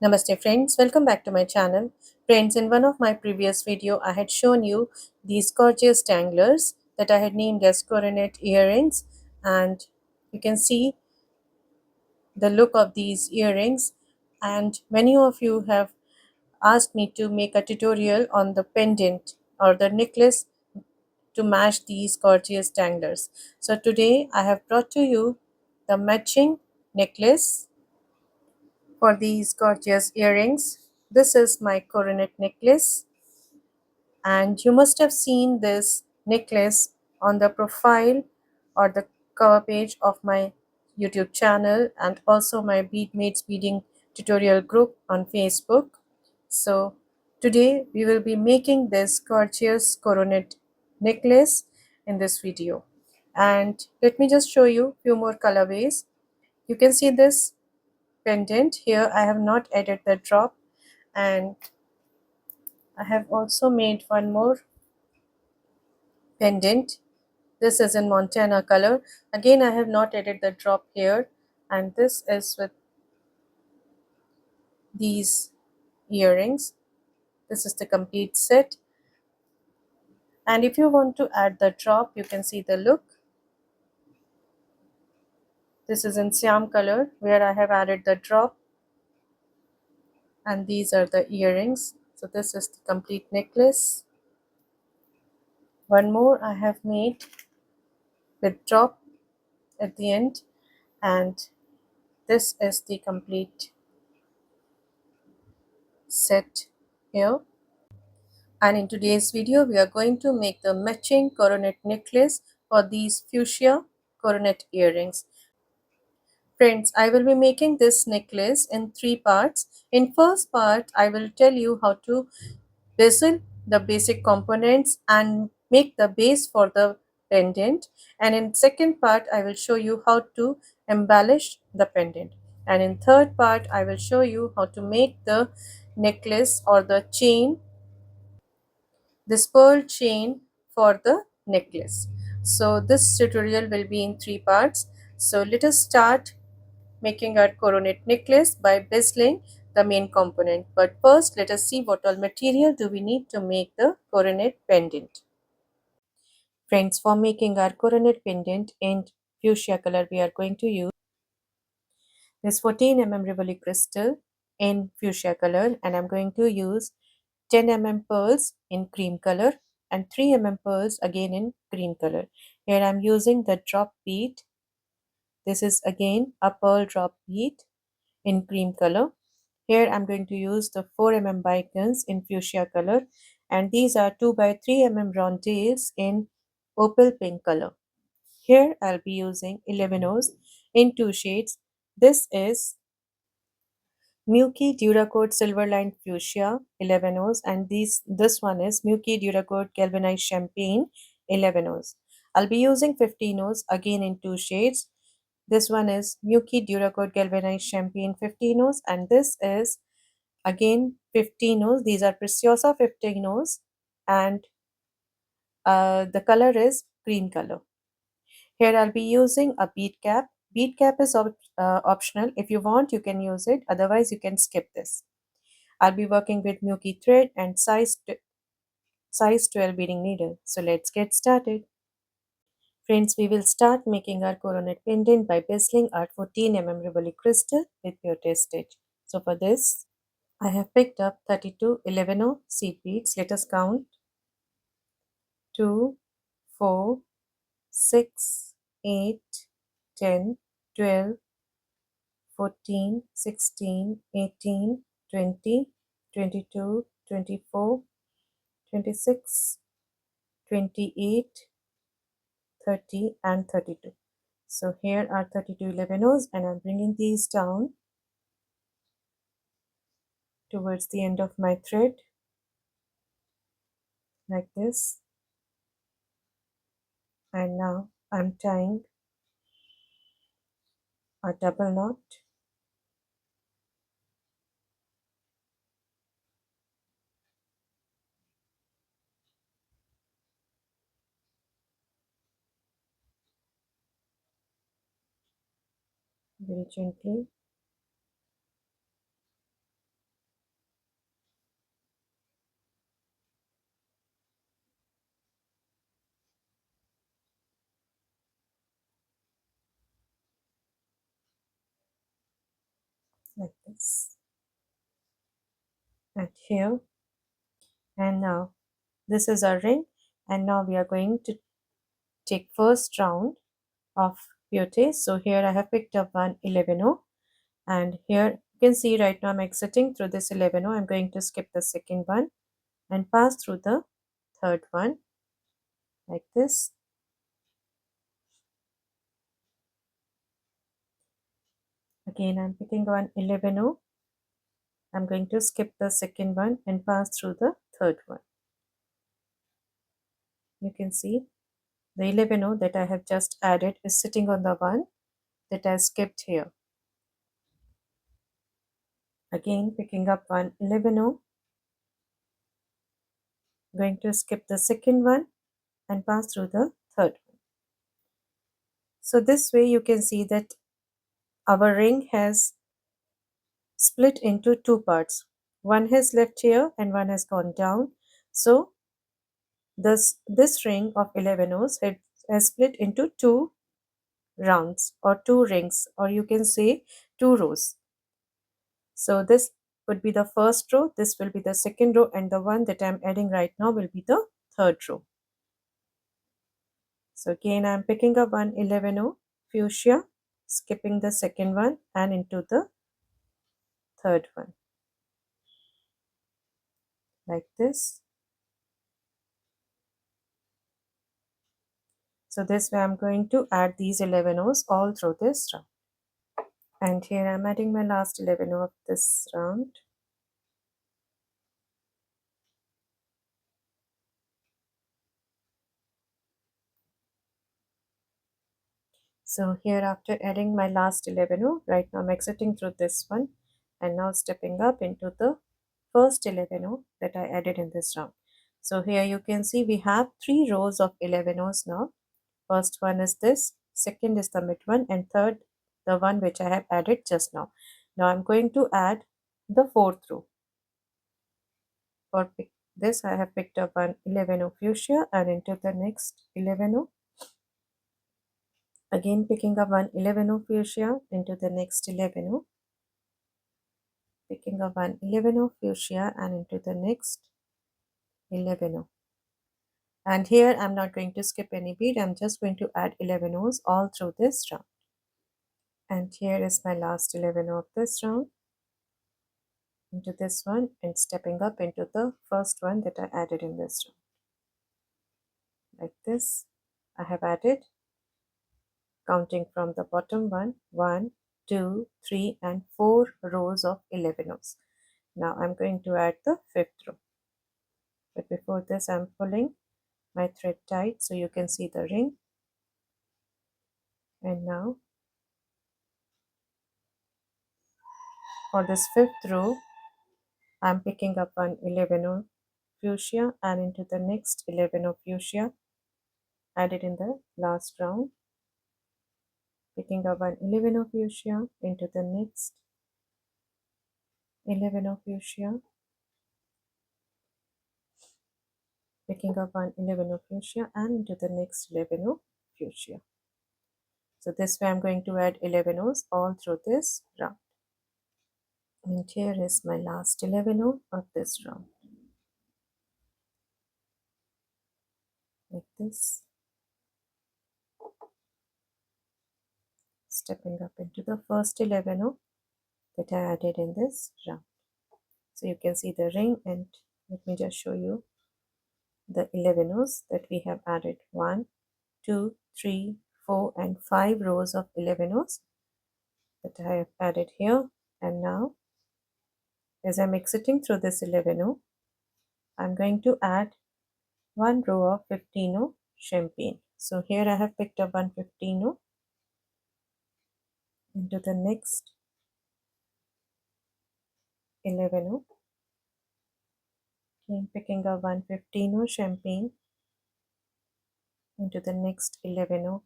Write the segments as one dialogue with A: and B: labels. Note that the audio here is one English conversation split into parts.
A: Namaste friends, welcome back to my channel. Friends, in one of my previous video, I had shown you these gorgeous danglers that I had named as coronet earrings, and you can see the look of these earrings, and many of you have asked me to make a tutorial on the pendant or the necklace to match these gorgeous danglers. So today I have brought to you the matching necklace for these gorgeous earrings. This is my coronet necklace, and you must have seen this necklace on the profile or the cover page of my YouTube channel and also my BeadMates beading tutorial group on Facebook. So today we will be making this gorgeous coronet necklace in this video, and let me just show you few more colorways. You can see this pendant here. I have not added the drop, and I have also made one more pendant. This is in Montana color. Again, I have not added the drop here, and this is with these earrings. This is the complete set, and if you want to add the drop, you can see the look. This is in Siam color where I have added the drop, and these are the earrings. So this is the complete necklace. One more I have made with drop at the end, and this is the complete set here. And in today's video we are going to make the matching coronet necklace for these fuchsia coronet earrings. Friends, I will be making this necklace in three parts. In first part I will tell you how to bezel the basic components and make the base for the pendant, and in second part I will show you how to embellish the pendant, and in third part I will show you how to make the necklace or the chain, this pearl chain for the necklace. So this tutorial will be in three parts. So let us start making our coronet necklace by bezeling the main component. But first let us see what all material do we need to make the coronet pendant. Friends, for making our coronet pendant in fuchsia color, we are going to use this 14 mm rivoli crystal in fuchsia color, and I'm going to use 10 mm pearls in cream color and 3 mm pearls again in green color. Here I'm using the drop bead. This is again a pearl drop bead in cream color. Here I'm going to use the 4 mm bicones in fuchsia color, and these are 2 by 3 mm rondelles in opal pink color. Here I'll be using 11 O's in two shades. This is Miyuki duracoat silver lined fuchsia 11 O's, and this one is Miyuki duracoat galvanized champagne 11 O's. I'll be using 15 O's again in two shades. This one is Miyuki duracoat galvanized champagne 15 O's, and this is again 15 O's. These are preciosa 15 O's, and the color is green color. Here I'll be using a bead cap. Bead cap is optional. If you want, you can use it. Otherwise, you can skip this. I'll be working with Miyuki thread and size 12 beading needle. So let's get started. Friends, we will start making our coronet pendant by bezeling our 14 mm rivoli crystal with pure test stitch. So for this, I have picked up 32 11 seed beads. Let us count 2, 4, 6, 8, 10, 12, 14, 16, 18, 20, 22, 24, 26, 28, 30 and 32. So here are 32 11 O's, and I'm bringing these down towards the end of my thread like this, and now I'm tying a double knot. Very gently. like this, and here, and now this is our ring, and now we are going to take first round of beauty. So here I have picked up one 11-0, and here you can see right now I'm exiting through this 11-0. I'm going to skip the second one and pass through the third one like this. Again I'm picking one 11-0. I'm going to skip the second one and pass through the third one. You can see the 11-0 that I have just added is sitting on the one that I skipped here. Again picking up one 11-0, going to skip the second one and pass through the third one. So this way you can see that our ring has split into two parts. One has left here and one has gone down. So this ring of 11 O's has split into two rounds or two rings, or you can say two rows. So this would be the first row, this will be the second row, and the one that I'm adding right now will be the third row. So again I'm picking up one 11-0 fuchsia, skipping the second one and into the third one like this. So this way I'm going to add these 11 O's all through this round. And here I'm adding my last 11 O of this round. So here after adding my last 11 O, right now I'm exiting through this one and now stepping up into the first 11 O that I added in this round. So here you can see we have three rows of 11 O's now. First one is this, second is the mid one, and third the one which I have added just now. Now I'm going to add the fourth row. For this I have picked up one 11-0 fuchsia and into the next 11-0. Again picking up one 11-0 fuchsia into the next 11-0. Picking up one 11-0 fuchsia and into the next 11-0. And here I'm not going to skip any bead, I'm just going to add 11 O's all through this round. And here is my last 11 of this round into this one and stepping up into the first one that I added in this round. Like this, I have added, counting from the bottom one, 2, 3 and 4 rows of 11 O's. Now I'm going to add the fifth row. But before this I'm pulling my thread tight so you can see the ring. And now for this fifth row I'm picking up one 11-0 fuchsia and into the next 11-0 fuchsia added in the last round. Picking up one 11-0 fuchsia into the next 11-0 fuchsia. Picking up one 11-0 fuchsia and into the next 11-0 fuchsia. So this way I'm going to add 11 O's all through this round. And here is my last 11 O of this round. Like this. Stepping up into the first 11 O that I added in this round. So you can see the ring, and let me just show you the 11 O's that we have added. 1, 2, 3, 4 and 5 rows of 11 O's that I have added here. And now as I'm exiting through this 11 O, I'm going to add one row of 15 O champagne. So here I have picked up one 15 O into the next 11 O. Okay, picking up one 15 O champagne into the next 11 O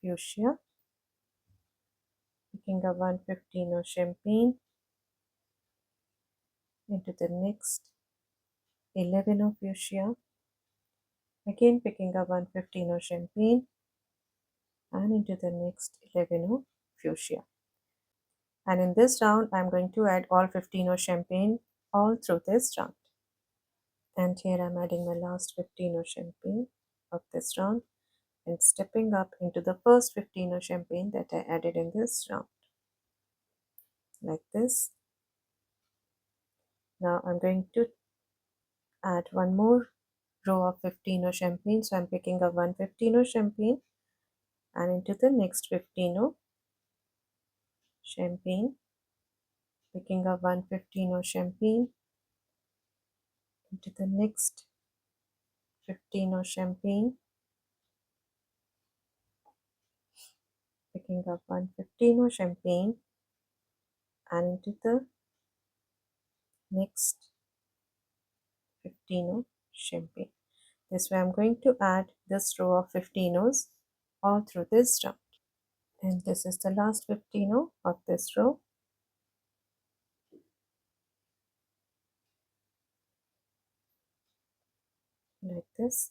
A: fuchsia. Picking up one 15 O champagne into the next 11 O fuchsia. Again picking up one 15 O champagne and into the next 11 O fuchsia. And in this round, I'm going to add all 15 of champagne all through this round. And here I'm adding my last 15 of champagne of this round and stepping up into the first 15 of champagne that I added in this round, like this. Now I'm going to add one more row of 15 of champagne. So I'm picking up one 15 of champagne and into the next 15 of champagne, picking up one 15 of champagne into the next 15 of champagne, picking up one 15 of champagne and into the next 15 of champagne. This way I'm going to add this row of 15 O's all through this round. And this is the last 15 O of this row. Like this.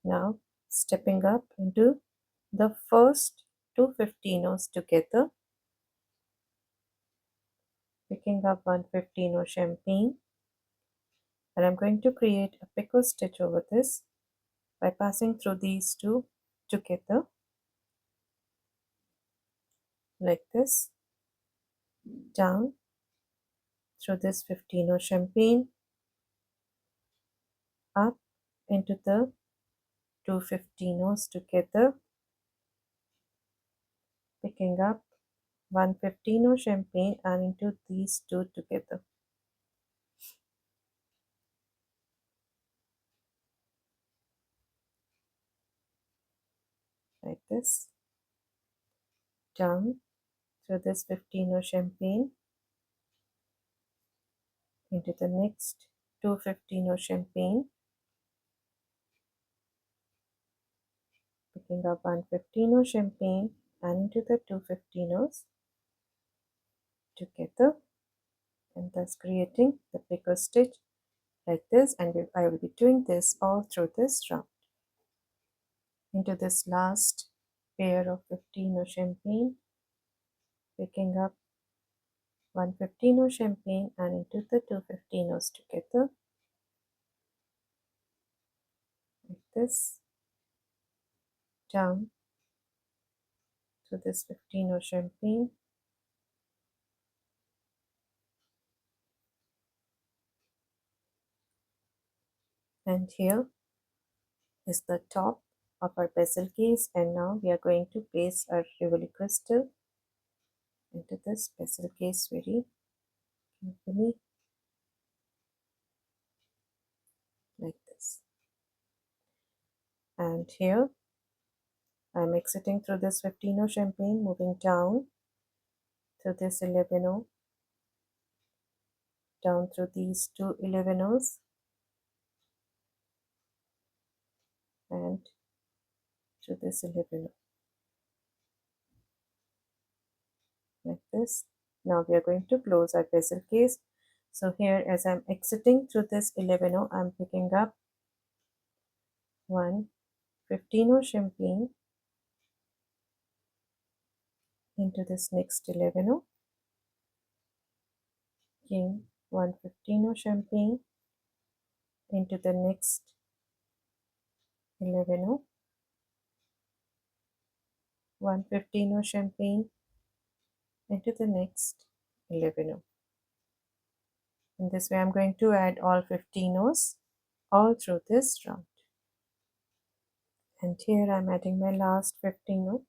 A: Now stepping up into the first two 15 O's together, picking up one 15 O champagne, and I'm going to create a picot stitch over this by passing through these two together like this, down through this 15 O champagne, up into the two 15 O's together, picking up one 15 O champagne and into these two together. Like this, down through this 15 O champagne into the next two 15 O champagne, picking up one 15 O champagne and into the two 15 O's together, and thus creating the picot stitch like this. And I will be doing this all through this round. Into this last pair of 15 O champagne, picking up one 15 O champagne and into the two 15 O's together like this, down to this 15 O champagne, and here is the top of our bezel case. And now we are going to place our rivoli crystal into this bezel case very carefully like this. And here I'm exiting through this 15 O champagne, moving down through this 11 O, down through these two 11 O's, and through this 11 O like this. Now we are going to close our bezel case. So here, as I'm exiting through this 11 O, I'm picking up one 15 O champagne into this next 11 O, again one 15 O champagne into the next 11 O, one 15 O champagne into the next 11 O. In this way, I'm going to add all 15 O's all through this round. And here I'm adding my last 15 O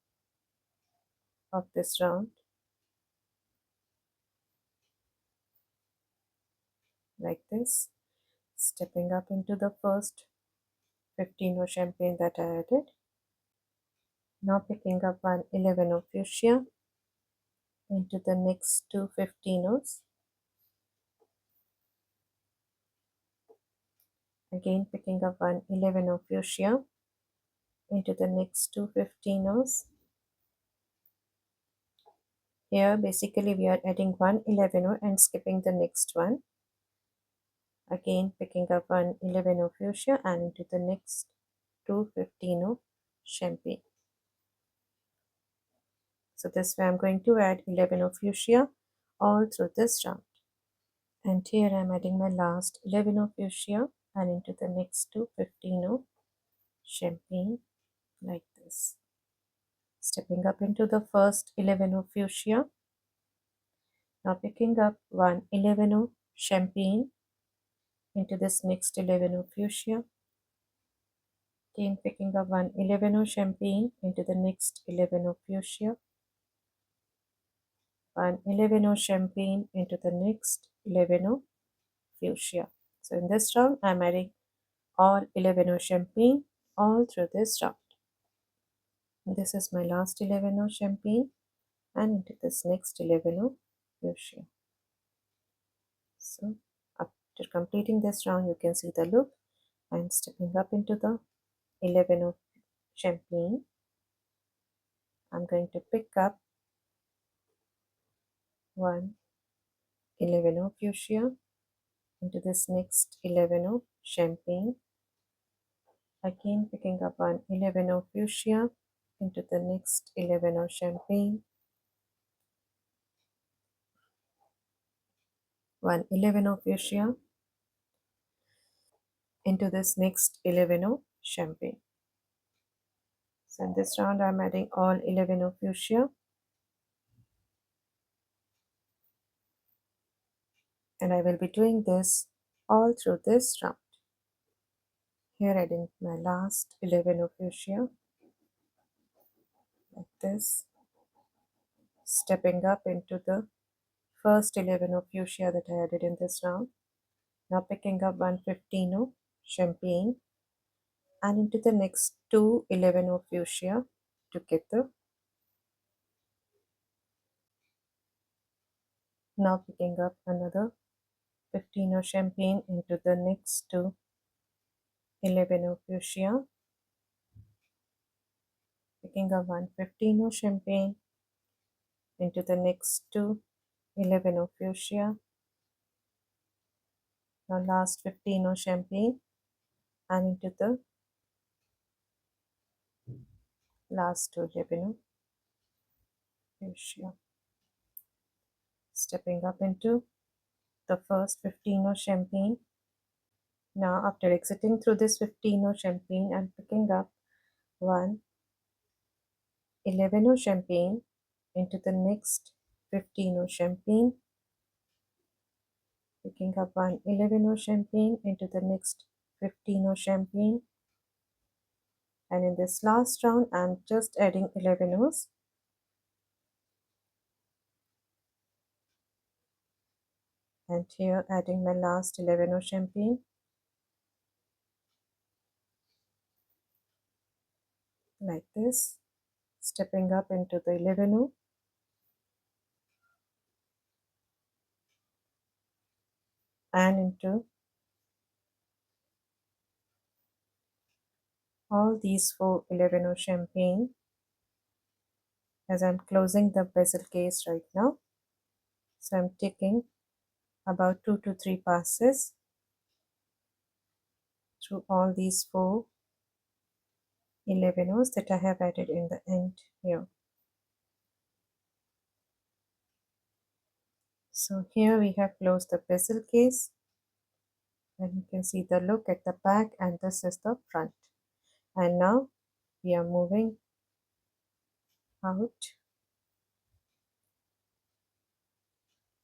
A: of this round like this, stepping up into the first 15 O champagne that I added. Now picking up one 11 O fuchsia into the next two 15 O's. Again picking up one 11 O fuchsia into the next two 15 O's. Here basically we are adding one 11 O and skipping the next one. Again picking up one 11 O fuchsia and into the next two 15 O champagne. So this way I'm going to add 11 of fuchsia all through this round. And here I'm adding my last 11 of fuchsia and into the next two 15 of champagne like this. Stepping up into the first 11 of fuchsia. Now picking up one 11 of champagne into this next 11 of fuchsia. Again picking up one 11 of champagne into the next 11 of fuchsia. One 11 of champagne into the next 11 of fuchsia. So in this round I'm adding all 11 of champagne all through this round. This is my last 11 of champagne and into this next 11 of fuchsia. So after completing this round, you can see the look. I'm stepping up into the 11 of champagne. I'm going to pick up one 11 of fuchsia into this next 11 of champagne. Again picking up one 11 of fuchsia into the next 11 of champagne. One 11 of fuchsia into this next 11 of champagne. So in this round I'm adding all 11 of fuchsia and I will be doing this all through this round. Here adding my last 11 of fuchsia like this, stepping up into the first 11 of fuchsia that I added in this round. Now picking up 115 of champagne and into the next two 11 of fuchsia together. Now picking up another 15 of champagne into the next two 11 of fuchsia. Picking up 115 of champagne into the next two 11 of fuchsia. Now last 15 of champagne and into the last two 11 of fuchsia. Stepping up into the first 15 of champagne. Now after exiting through this 15 of champagne, I'm picking up one 11 of champagne into the next 15 of champagne. Picking up one 11 of champagne into the next 15 of champagne. And in this last round, I'm just adding 11 O's. And here adding my last 11 of champagne. Like this. Stepping up into the 11 O. And into all these four 11 O champagne as I'm closing the bezel case right now. So I'm taking about 2 to 3 passes through all these four 11 O's that I have added in the end here. So here we have closed the bezel case and you can see the look at the back and this is the front. And now we are moving out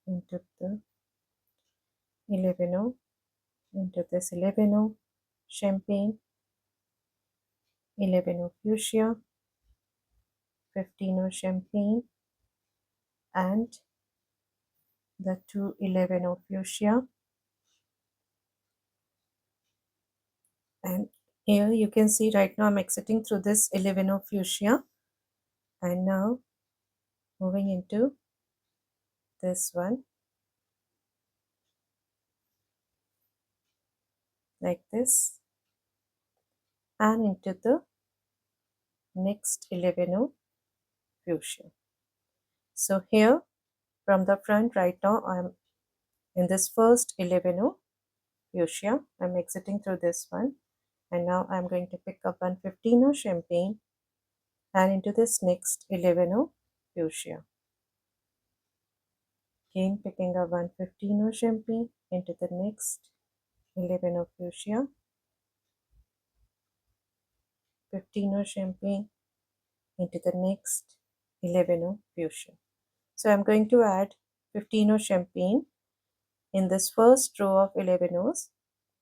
A: into the 11O, into this 11O champagne, 11O fuchsia, 15O champagne, and the two 11O fuchsia. And here you can see right now I'm exiting through this 11O fuchsia and now moving into this one like this and into the next 11O fuchsia. So here from the front right now I'm in this first 11O fuchsia. I'm exiting through this one and now I'm going to pick up one 15O champagne and into this next 11O fuchsia. Again picking up one 15 champagne into the next 11 of fuchsia, 15 champagne into the next 11 of fuchsia. So I'm going to add 15 champagne in this first row of 11 O's,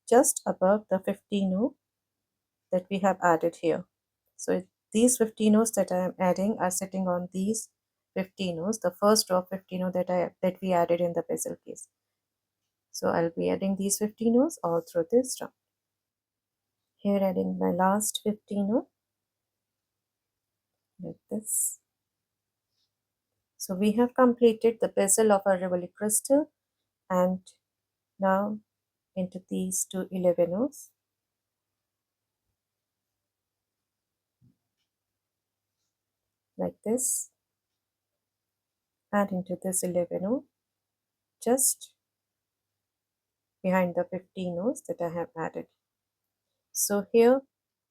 A: just above the 15 O that we have added here. So these 15 O's that I am adding are sitting on these 15 O's, the first row of 15 O that we added in the bezel case. So I'll be adding these 15 O's all through this round. Here adding my last 15 O like this. So we have completed the bezel of our rivoli crystal, and now into these two 11 O's. Like this, and into this 11 O just behind the 15 O's that I have added. So here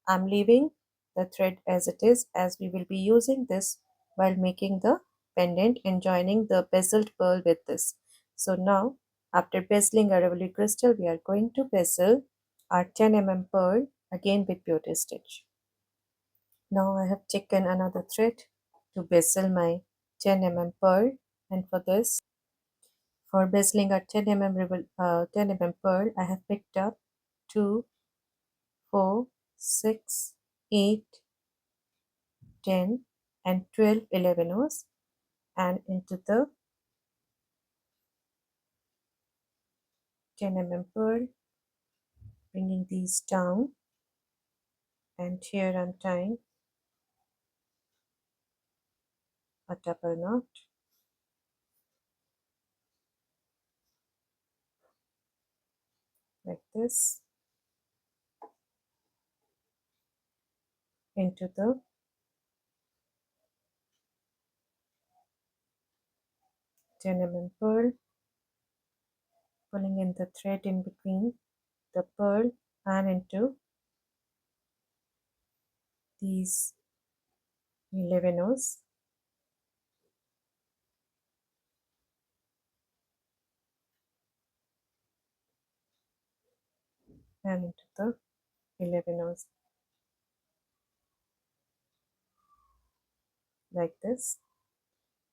A: I'm leaving the thread as it is, as we will be using this while making the pendant and joining the bezeled pearl with this. So now after bezeling our rivoli crystal, we are going to bezel our 10 pearl again with beauty stitch. Now I have taken another thread to bezel my 10 pearl, and for this, for bezeling our 10 pearl, I have picked up 2, 4, 6, 8, 10 and 12 11 O's, and into the 10 pearl, bringing these down, and here I'm tying a double knot like this into the 10 pearl, pulling in the thread in between the pearl and into these 11 O's, and into the 11 O's like this.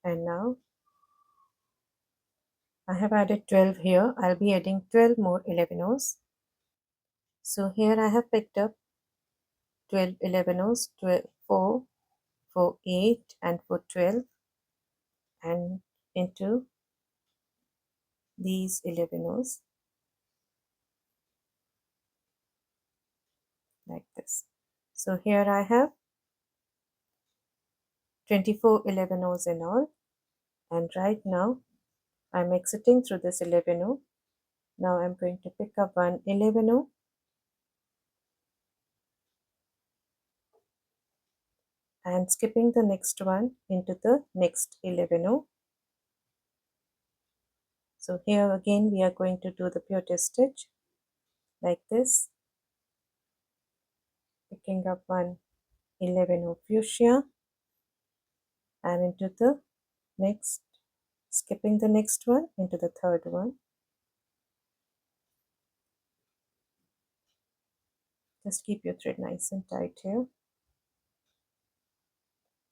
A: And now I have added 12 here. I'll be adding 12 more 11 O's. So here I have picked up 12 11 O's, 12, 4, 4, 8 and 4, 12, and into these 11 O's like this. So here I have 24 11 O's in all, and right now I'm exiting through this 11 O. Now I'm going to pick up one 11 O and skipping the next one into the next 11 O. So here again we are going to do the beauty stitch like this, picking up one 11 O fuchsia and into the next, skipping the next one into the third one. Just keep your thread nice and tight here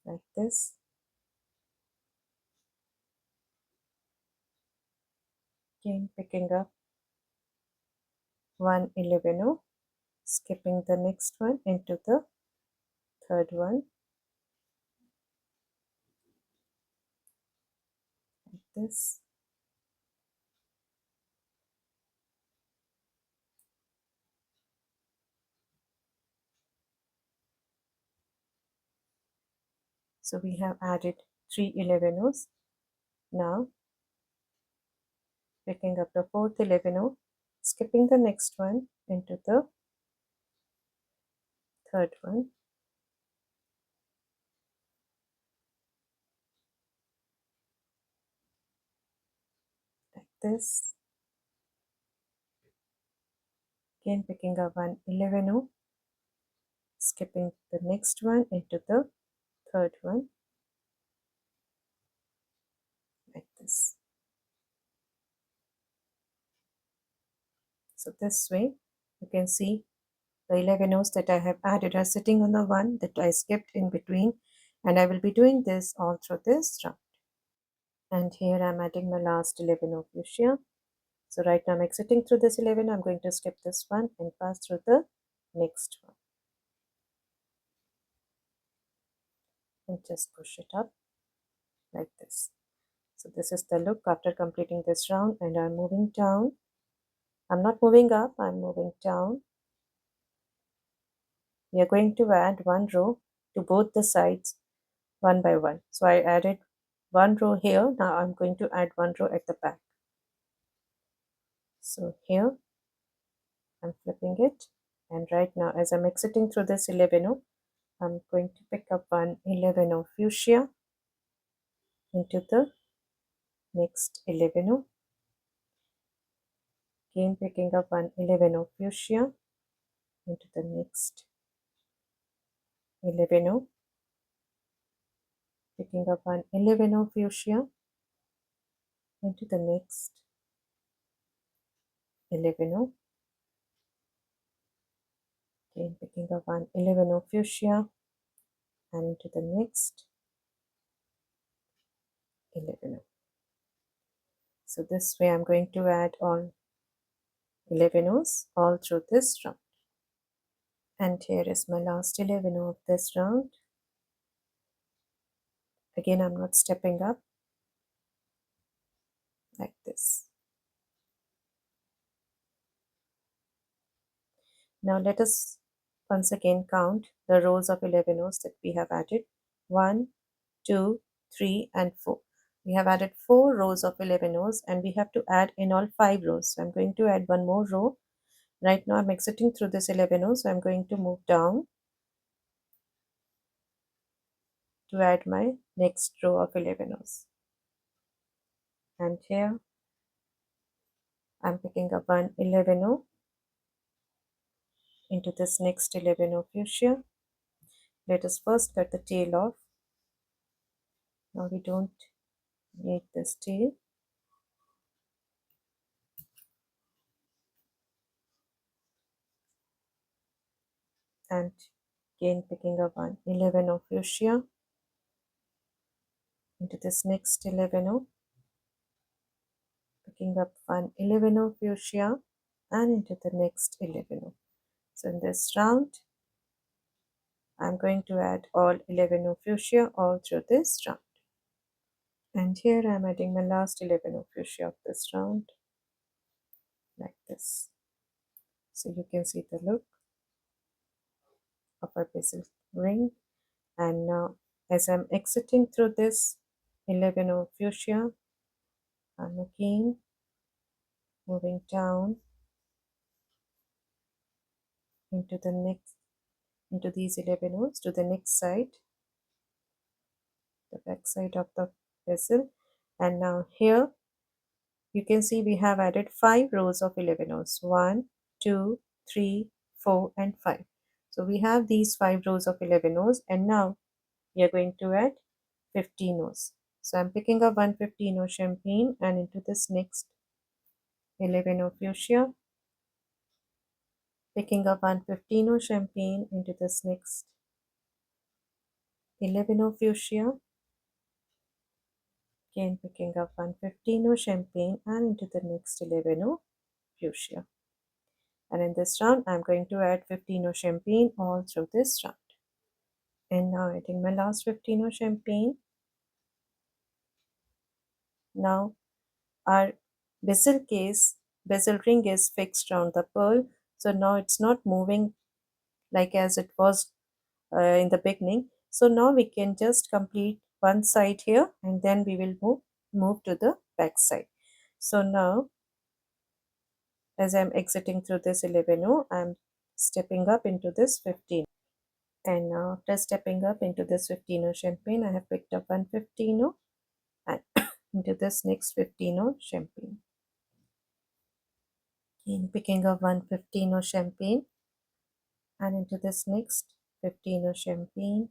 A: like this. Again picking up one 11 O, skipping the next one into the third one like this. So we have added 3 11 O's. Now picking up the fourth 11 O, skipping the next one into the third one like this. Again picking up one 11 O, skipping the next one into the third one this. So this way you can see the 11 rows that I have added are sitting on the one that I skipped in between, and I will be doing this all through this round. And here I'm adding my last 11 of fuchsia. So right now I'm exiting through this 11, I'm going to skip this one and pass through the next one. And just push it up like this. So this is the look after completing this round, and I'm moving down. I'm not moving up, I'm moving down. We are going to add one row to both the sides one by one. So I added one row here. Now I'm going to add one row at the back. So here I'm flipping it, and right now as I'm exiting through this 11 row, I'm going to pick up one 11 of fuchsia into the next 11 row. Again picking up one 11 of fuchsia into the next 11 row. Picking up one 11 of fuchsia into the next 11 row. Again picking up one 11 of fuchsia and into the next 11 row. So this way I'm going to add all 11 rows all through this round. And here is my last 11 row of this round. Again, I'm not stepping up like this. Now let us once again count the rows of 11 rows that we have added. 1, 2, 3 and 4. We have added 4 rows of 11 rows, and we have to add in all 5 rows. So I'm going to add one more row. Right now I'm exiting through this 11 rows, so I'm going to move down to add my next row of 11 rows. And here I'm picking up one 11 row into this next 11 of fuchsia. Let us first cut the tail off. Now we don't need this tail. And again picking up one 11 of fuchsia into this next 11 of, picking up one 11 of fuchsia and into the next 11 of. So in this round I'm going to add all 11 of fuchsia all through this round. And here I'm adding my last 11 of fuchsia of this round like this. So you can see the look of our bezel ring. And now as I'm exiting through this 11 of fuchsia, I'm again moving down into the next, into these 11 rows to the next side, the back side of the bezel. And now here you can see we have added 5 rows of 11 rows. 1, 2, 3, 4 and 5. So we have these 5 rows of 11 rows, and now we are going to add 15 rows. So I'm picking up one 15 row champagne and into this next 11 of fuchsia, picking up one 15 row champagne into this next 11 of fuchsia, again picking up one 15 row champagne and into the next 11 of fuchsia. And in this round I'm going to add 15 row champagne all through this round. And now adding my last 15 row champagne. Now our bezel ring is fixed around the pearl, so now it's not moving like as it was in the beginning. So now we can just complete one side here, and then we will move to the back side. So now as I'm exiting through this 11 row, I'm stepping up into this 15. And now after stepping up into this 15 row champagne, I have picked up one 15 row and into this next 15 row champagne. Again picking up one 15 row champagne and into this next 15 row champagne,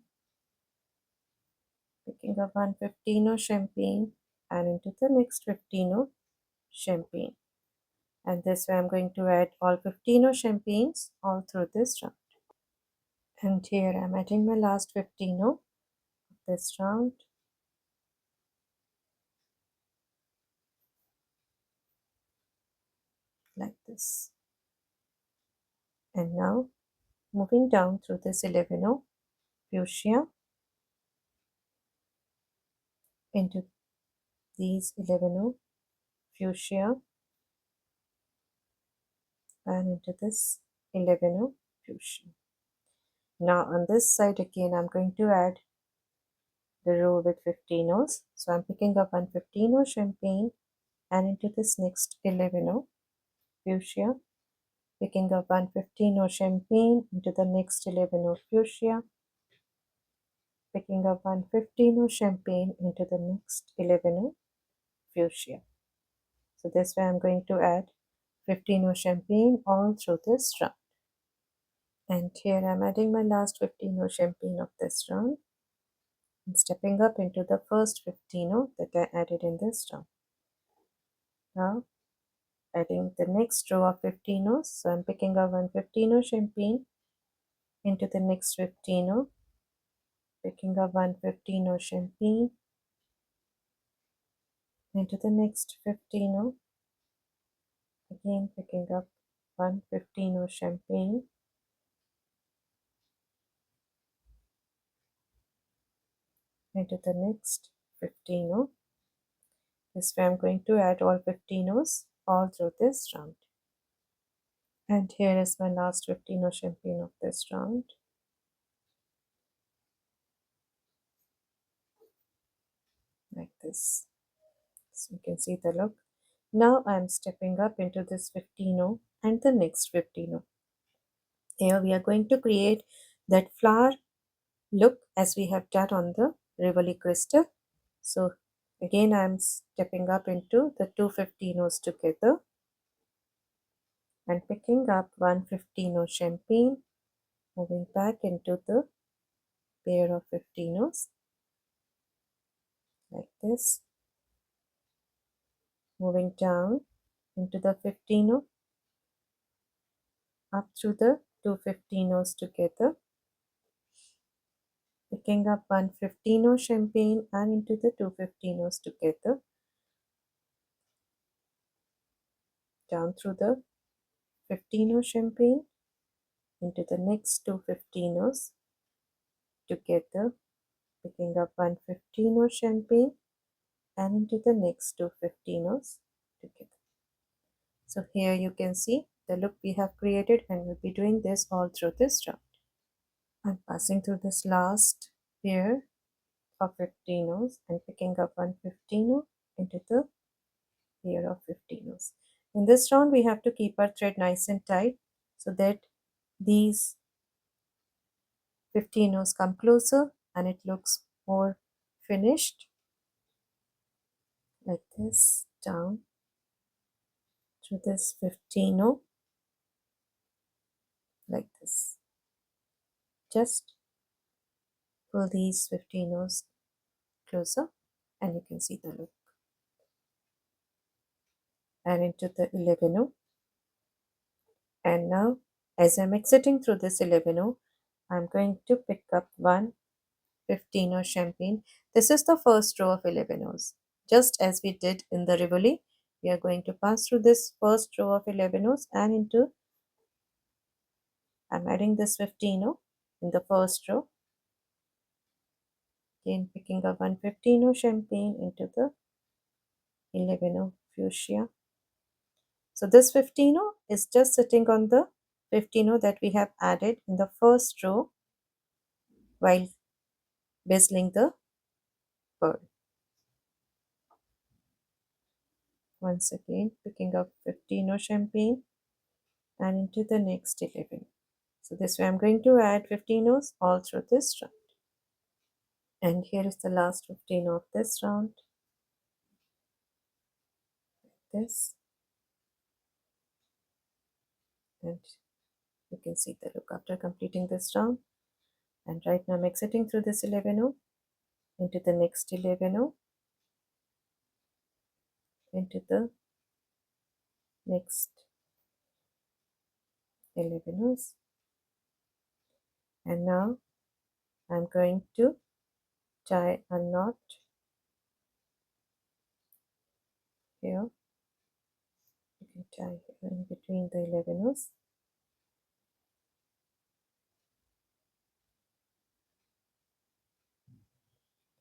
A: picking up one 15 row champagne and into the next 15 champagne. And this way I'm going to add all 15 champagnes all through this round. And here I'm adding my last 15 of this round. Like this. And now moving down through this 11 fuchsia into these 11 fuchsia and into this 11 fuchsia. Now on this side again I'm going to add the row with 15s. So I'm picking up one 15 champagne and into this next 11 fuchsia, picking up one 15 champagne into the next 11 fuchsia, picking up one 15 champagne into the next 11 fuchsia. So this way I'm going to add 15 champagne all through this round. And here I'm adding my last 15 champagne of this round and stepping up into the first 15 that I added in this round. Now adding the next row of 15. So I'm picking up one 15 champagne into the next 15, picking up one 15 champagne into the next 15, again picking up one 15 champagne into the next 15. This way I'm going to add all 15s all through this round. And here is my last 15 champagne of this round. Like this. So you can see the look. Now I'm stepping up into this 15 and the next 15. Here we are going to create that flower look as we have done on the rivoli crystal. So again I'm stepping up into the two 15s together and picking up one 15 champagne, moving back into the pair of 15s like this, moving down into the 15, up through the two 15s together, picking up one 15 champagne and into the two 15s together, down through the 15 champagne into the next two 15s together, picking up one 15 champagne and into the next two 15s together. So here you can see the look we have created, and we'll be doing this all through this round. I'm passing through this last pair of 15s and picking up one 15 into the pair of 15s. In this round we have to keep our thread nice and tight so that these 15s come closer and it looks more finished, like this, down through this 15, like this. Just pull these 15s closer and you can see the look. And into the 11, and now as I'm exiting through this 11, I'm going to pick up one 15 champagne. This is the first row of 11s. Just as we did in the rivoli, we are going to pass through this first row of 11s and into, I'm adding this 15 in the first row, again picking up one 15 champagne into the 11 fuchsia. So this 15 is just sitting on the 15 that we have added in the first row while bezeling the pearl. Once again picking up 15 champagne and into the next 11. So this way I'm going to add 15s all through this round. And here is the last 15 of this round. This. And you can see the look after completing this round. And right now I'm exiting through this 11 into the next 11, into the next 11 rows. And now I'm going to tie a knot here. You can tie here in between the 11 rows.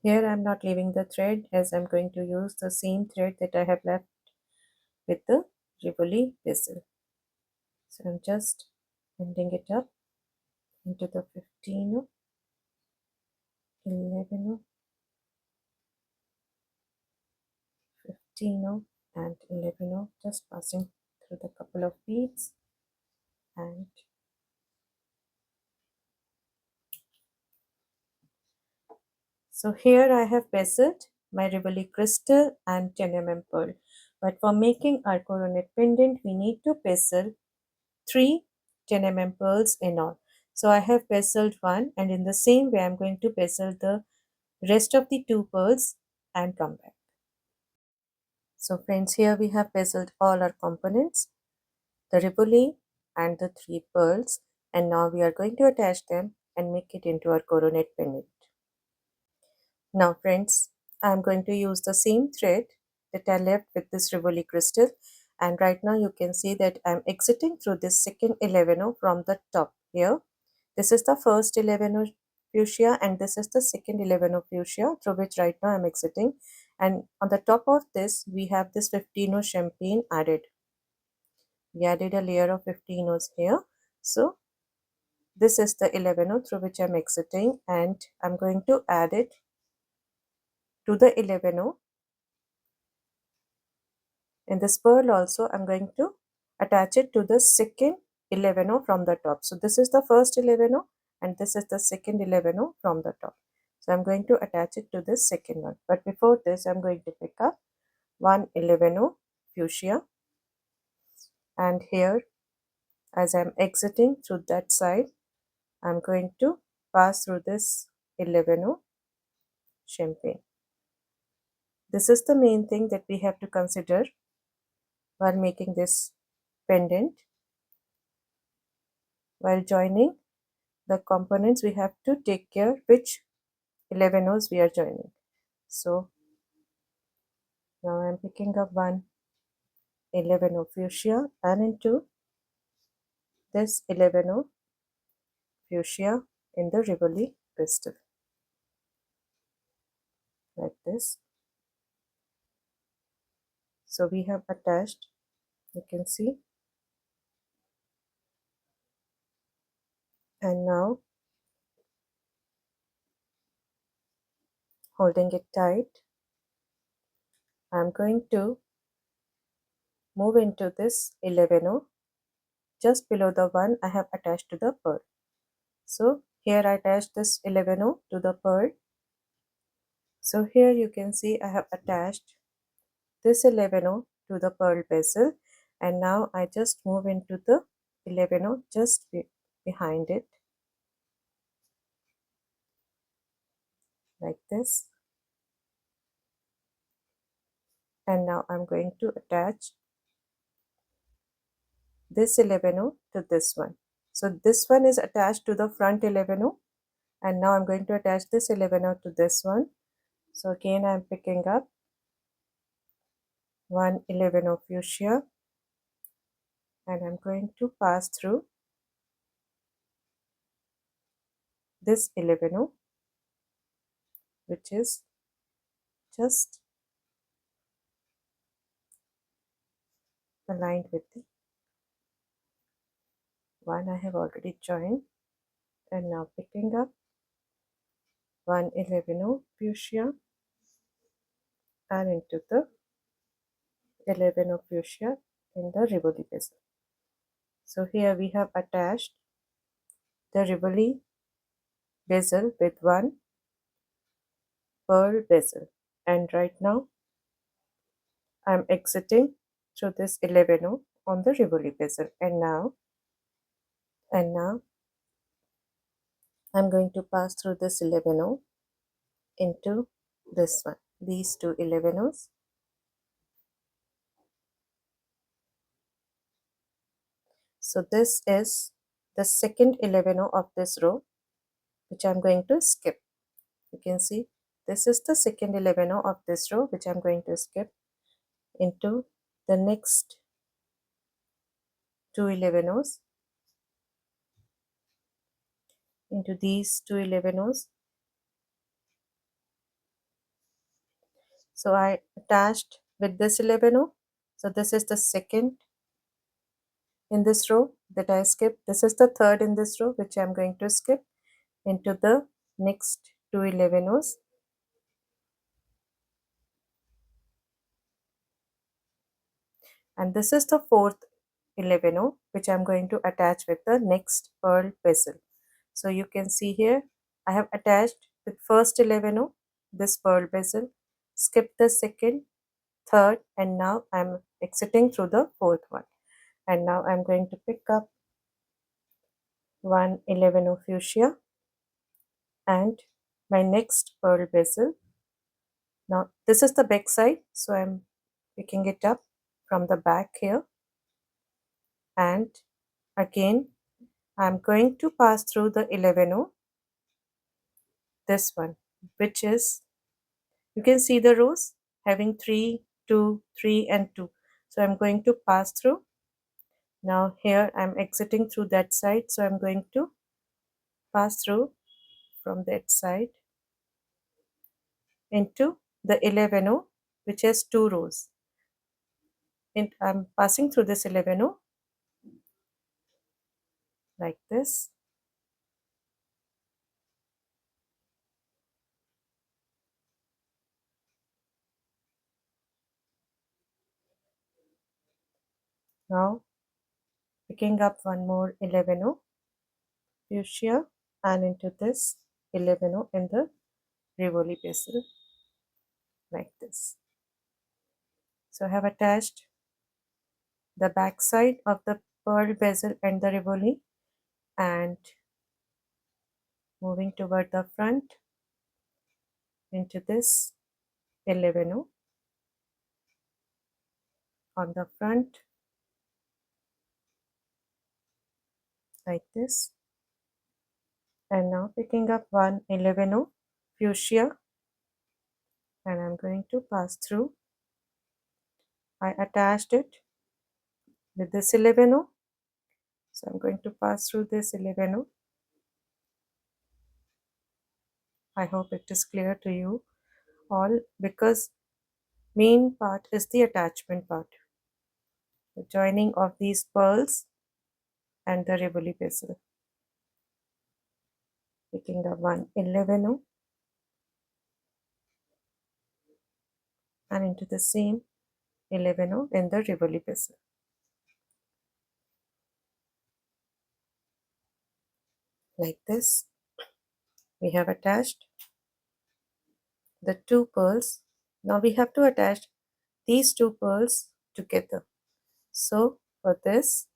A: Here I'm not leaving the thread as I'm going to use the same thread that I have left with the rivoli bezel. So I'm just ending it up into the 15, 11, 15 and 11, just passing through the couple of beads. And so here I have bezeled my rivoli crystal and 10 pearl. But for making our coronet pendant, we need to bezel 3 10 pearls in all. So I have bezeled one, and in the same way I'm going to bezel the rest of the 2 pearls and come back. So friends, here we have bezeled all our components, the rivoli and the 3 pearls, and now we are going to attach them and make it into our coronet pendant. Now friends, I am going to use the same thread that I left with this rivoli crystal, and right now you can see that I am exiting through this second 11 from the top here. This is the first 11 fuchsia and this is the second 11 fuchsia through which right now I am exiting, and on the top of this we have this 15 champagne added. We added a layer of 15 here. So this is the 11 through which I am exiting, and I'm going to add it to the 11. In this pearl also I'm going to attach it to the second 11 from the top. So this is the first 11 and this is the second 11 from the top. So I'm going to attach it to this second one. But before this I'm going to pick up one 11 fuchsia, and here as I'm exiting through that side I'm going to pass through this 11 champagne. This is the main thing that we have to consider while making this pendant. While joining the components, we have to take care which 11 we are joining. So now I am picking up one 11 fuchsia and into this 11 fuchsia in the rivoli crystal, like this. So we have attached, you can see, and now holding it tight, I am going to move into this 11 just below the one I have attached to the pearl. So here I attach this 11 to the pearl. So here you can see I have attached this 11 to the pearl bezel, and now I just move into the 11 just behind it, like this. And now I'm going to attach this 11 to this one. So this one is attached to the front 11, and now I'm going to attach this 11 to this one. So again I'm picking up one 11 fuchsia and I'm going to pass through this 11, which is just aligned with the one I have already joined, and now picking up one 11 fuchsia and into the 11 fuchsia in the rivoli bezel. So here we have attached the rivoli bezel with one pearl bezel, and right now I am exiting through this 11 on the rivoli bezel, and now I'm going to pass through this 11 into this one, these two 11s, So this is the second 11 of this row, which I'm going to skip. You can see this is the second 11 of this row, which I'm going to skip into the next two 11, into these two 11. So I attached with this 11. So this is the second in this row that I skipped. This is the third in this row, which I'm going to skip into the next two 11. And this is the fourth 11, which I'm going to attach with the next pearl bezel. So you can see here I have attached with first 11 this pearl bezel, skipped the second, third, and now I'm exiting through the fourth one. And now I'm going to pick up one 11 fuchsia and my next pearl bezel. Now this is the back side, so I'm picking it up from the back here, and again I'm going to pass through the 11, this one, which is, you can see the rows having 3, 2, 3 and 2. So I'm going to pass through. Now here I'm exiting through that side, so I'm going to pass through from that side into the 11, which has 2 rows. And I'm passing through this 11 like this. Now picking up one more 11 fuchsia and into this 11 in the rivoli bezel like this. So I have attached the back side of the pearl bezel and the rivoli, and moving toward the front into this 11 on the front like this. And now picking up one 11 fuchsia, and I'm going to pass through. I attached it with this 11, so I'm going to pass through this 11. I hope it is clear to you all, because main part is the attachment part, the joining of these pearls and the rivoli bezel. Picking up one 11 and into the same 11 in the rivoli bezel like this. We have attached the two pearls. Now we have to attach these two pearls together. So for this,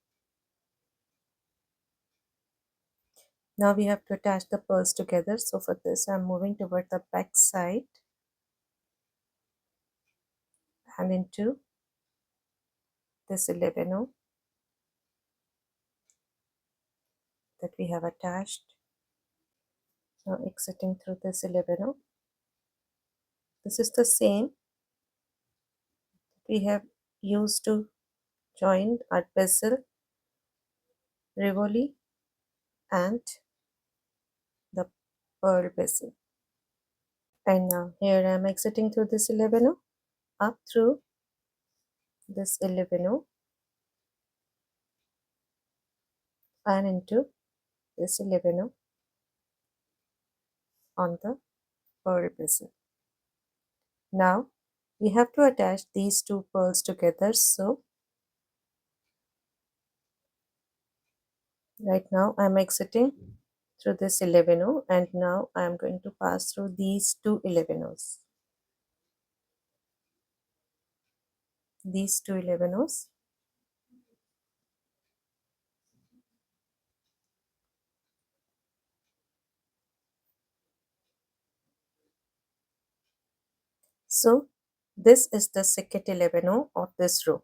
A: now we have to attach the pearls together. So for this, I'm moving toward the back side and into this 11 that we have attached. Now exiting through this 11. This is the same we have used to join our bezel, rivoli and the pearl bezel. And now here I am exiting through this 11 up through this 11 and into this 11 on the pearl bezel. Now we have to attach these two pearls together. So right now I am exiting through this 11 and now I am going to pass through these two 11s. These two 11s. So this is the second 11 of this row,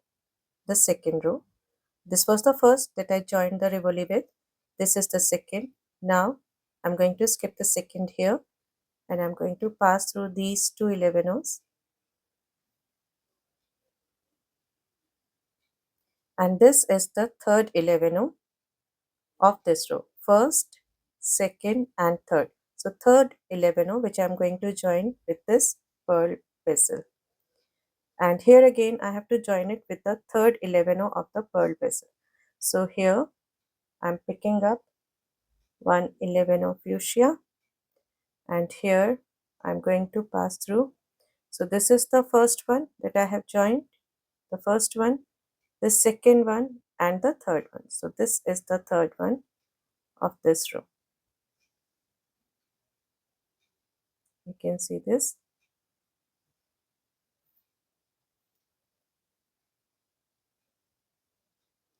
A: the second row. This was the first that I joined the rivoli with. This is the second. Now I'm going to skip the second here and I'm going to pass through these two 11 and this is the third 11 of this row. First, second and third. So third 11 which I'm going to join with this pearl bezel. And here again I have to join it with the third 11 of the pearl bezel. So here I'm picking up one 11 of fuchsia and here I'm going to pass through. So this is the first one that I have joined, the first one, the second one and the third one. So this is the third one of this row. You can see this.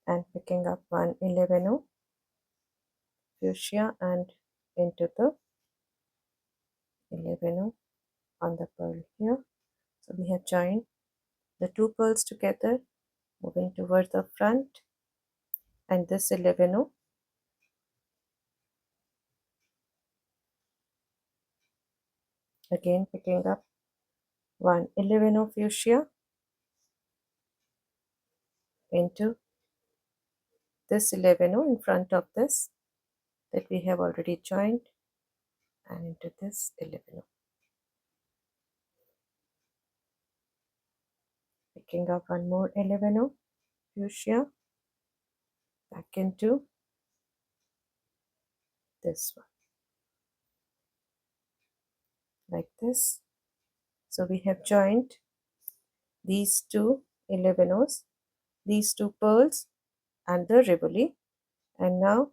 A: And picking up one 11 fuchsia and into the 11 on the pearl here. So we have joined the two pearls together, moving towards the front, and this 11 again picking up one 11 fuchsia into this 11 in front of this that we have already joined and into this 11, picking up one more 11 fuchsia back into this one like this. So we have joined these two 11s, these two pearls and the rivoli, and now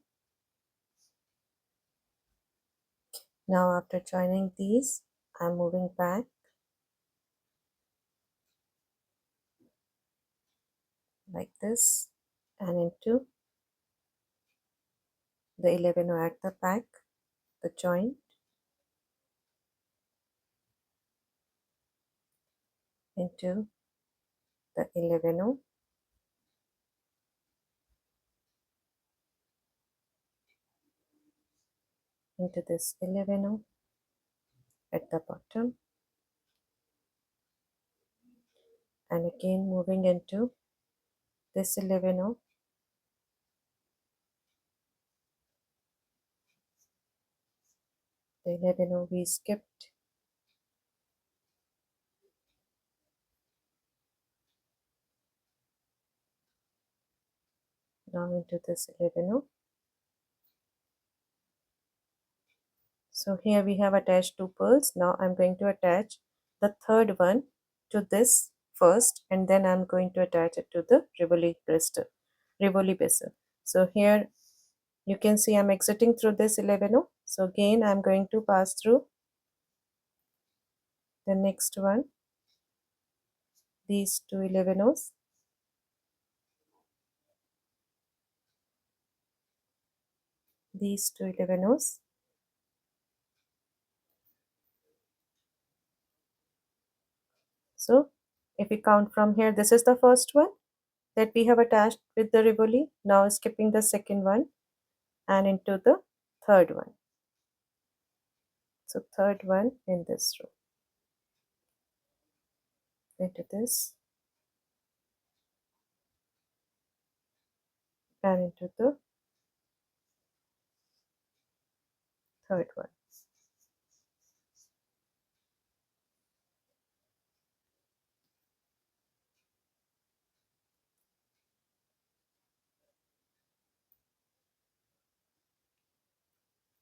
A: after joining these I'm moving back like this and into the 11 at the back, the joint, into the 11 into this 11 at the bottom, and again moving into this 11 the 11 we skipped, now into this 11. So here we have attached two pearls. Now I'm going to attach the third one to this first, and then I'm going to attach it to the rivoli crystal, rivoli bezel. So here you can see I'm exiting through this 11. So again I'm going to pass through the next one, these two 11s, these two 11s. So if we count from here, this is the first one that we have attached with the rivoli. Now skipping the second one and into the third one. So third one in this row, into this and into the third one.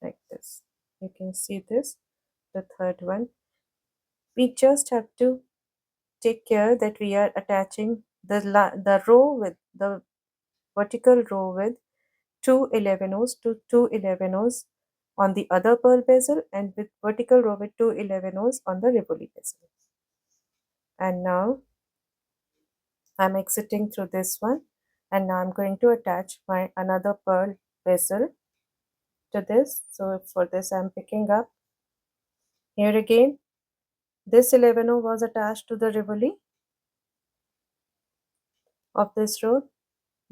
A: Like this. You can see this, the third one. We just have to take care that we are attaching the row with the vertical row with two 11os to two 11os on the other pearl bezel and with vertical row with two 11os on the rivoli bezel. And now I'm exiting through this one, and now I'm going to attach my another pearl bezel to this. So for this I'm picking up here again this 11 was attached to the rivoli of this row.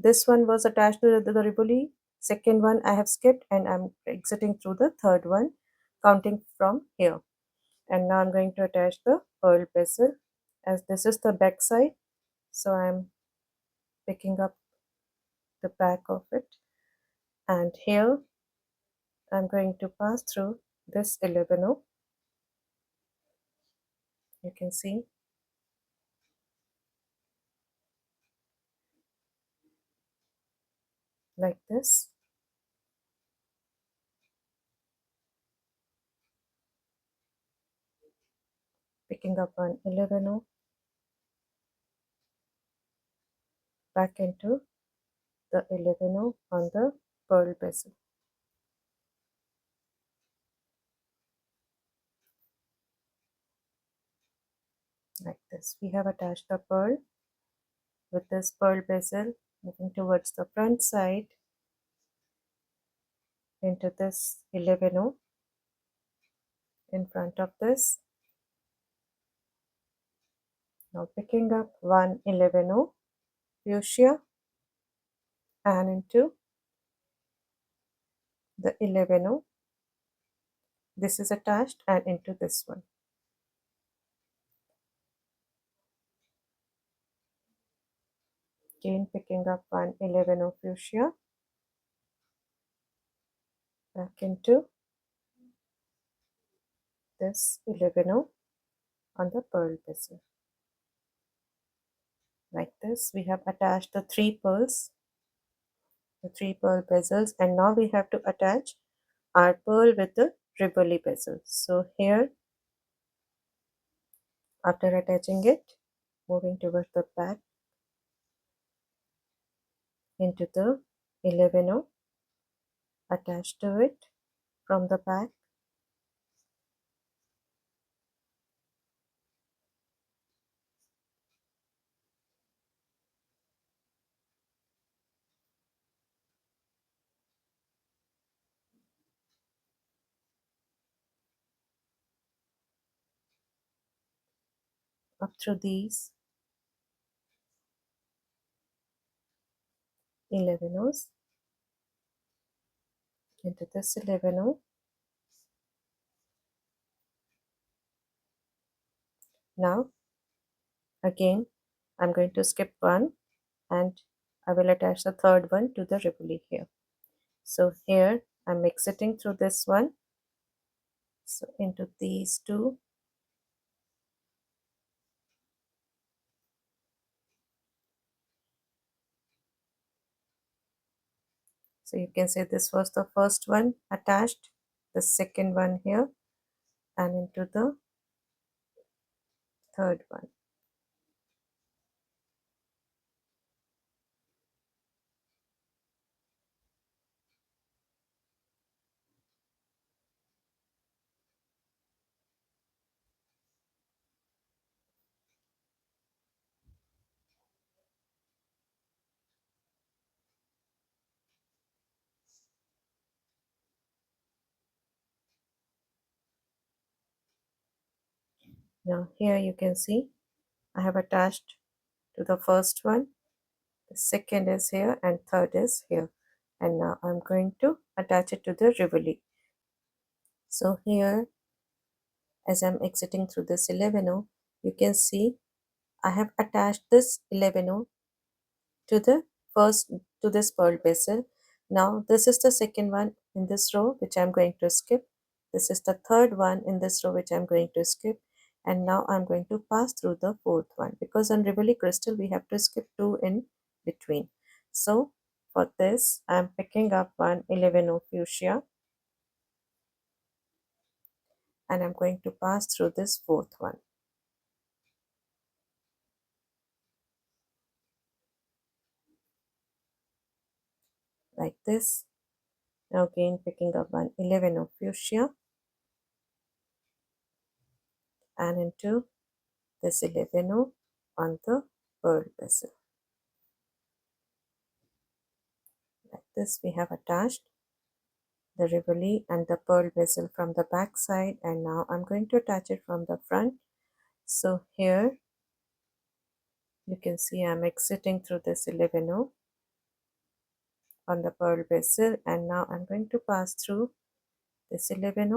A: This one was attached to the rivoli. Second one I have skipped and I'm exiting through the third one, counting from here. And now I'm going to attach the pearl bezel, as this is the back side. So I'm picking up the back of it, and here I'm going to pass through this 11 you can see, like this, picking up one 11 back into the 11 on the pearl bezel, like this. We have attached the pearl with this pearl bezel, moving towards the front side into this 11 in front of this. Now picking up one 11 fuchsia and into the 11 this is attached, and into this one. Again picking up one 11 fuchsia back into this 11 on the pearl bezel. Like this, we have attached the three pearls, the three pearl bezels, and now we have to attach our pearl with the rivoli bezel. So here, after attaching it, moving towards the back into the 11 attached to it from the back. Up through these 11s into this 11. Now again I'm going to skip one and I will attach the third one to the rivoli here. So here I'm exiting through this one, so into these two, so you can say this was the first one attached, the second one here, and into the third one. Now here you can see I have attached to the first one, the second is here, and third is here, and now I'm going to attach it to the rivoli. So here, as I'm exiting through this 11, you can see I have attached this 11 to the first, to this pearl bezel. Now this is the second one in this row which I'm going to skip. This is the third one in this row which I'm going to skip, and now I'm going to pass through the fourth one, because on rivoli crystal we have to skip two in between. So for this I'm picking up one 11 fuchsia and I'm going to pass through this fourth one, like this. Now again picking up one 11 fuchsia and into this 11 on the pearl bezel. Like this, we have attached the rivoli and the pearl bezel from the back side, and now I'm going to attach it from the front. So here you can see I'm exiting through this 11 on the pearl bezel, and now I'm going to pass through this 11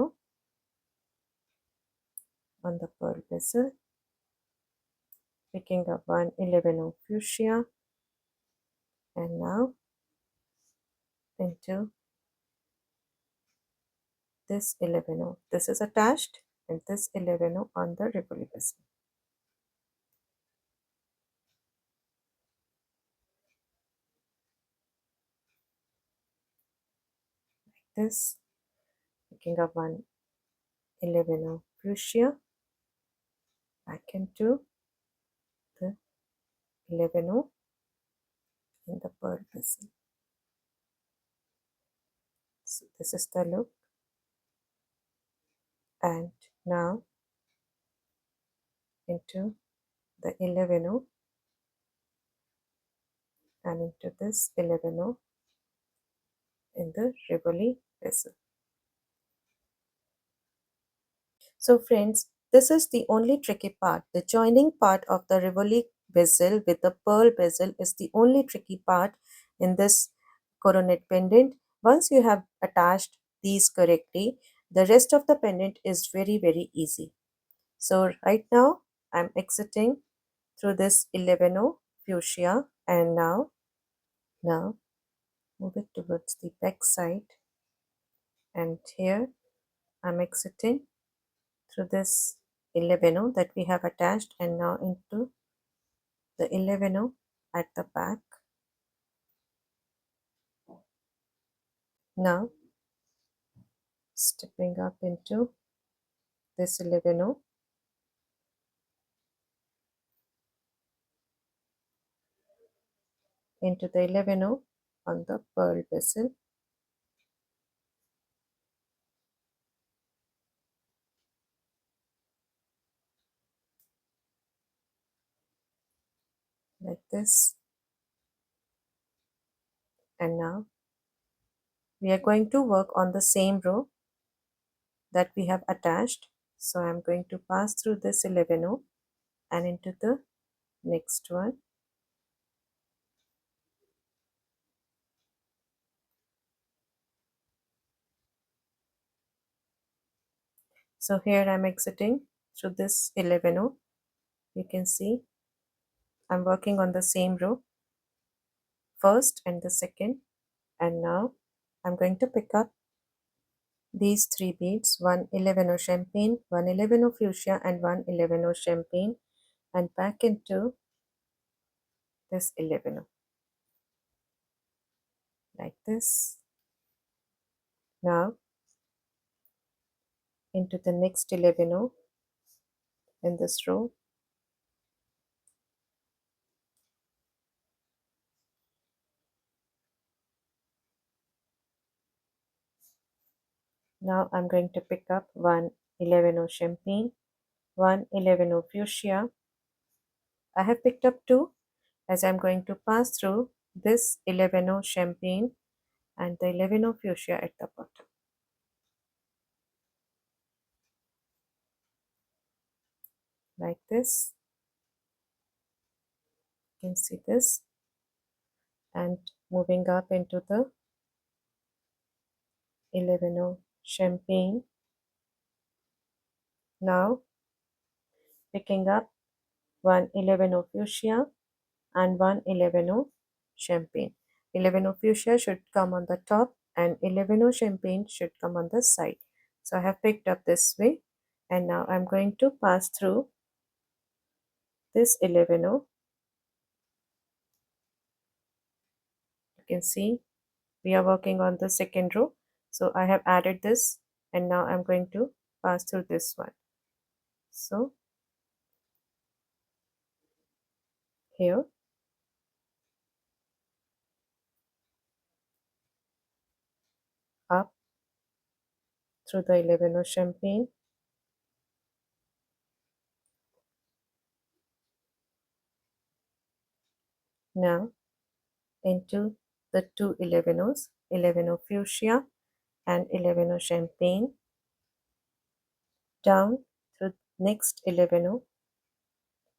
A: on the pearl bezel, picking up one 11 fuchsia, and now into this 11. This is attached, and this 11 on the rivoli bezel. This, picking up one 11 fuchsia, back into the 11 in the pearl bezel. So this is the look, and now into the 11 and into this 11 in the rivoli bezel. So friends, this is the only tricky part. The joining part of the rivoli bezel with the pearl bezel is the only tricky part in this coronet pendant. Once you have attached these correctly, the rest of the pendant is very easy. So right now I'm exiting through this 11 fuchsia, and now move it towards the back side, and here I'm exiting through this 11 that we have attached, and now into the 11 at the back. Now stepping up into this 11 into the 11 on the pearl bezel, like this. And now we are going to work on the same row that we have attached. So I'm going to pass through this 11 and into the next one. So here I'm exiting through this 11. You can see I'm working on the same row, first and the second, and now I'm going to pick up these three beads, one 11 champagne, one 11 fuchsia, and one 11 champagne, and back into this 11 like this. Now into the next 11 in this row. Now I'm going to pick up one 11 champagne, one 11 fuchsia. I have picked up two, as I'm going to pass through this 11 champagne and the 11 fuchsia at the bottom. Like this. You can see this. And moving up into the 11 champagne. Now picking up one 11 fuchsia and one 11 champagne. 11 fuchsia should come on the top and 11 champagne should come on the side. So I have picked up this way, and now I'm going to pass through this 11. You can see we are working on the second row. So I have added this, and now I'm going to pass through this one. So here up through the 11 champagne, now into the two 11s, 11 fuchsia and 11 champagne, down through next 11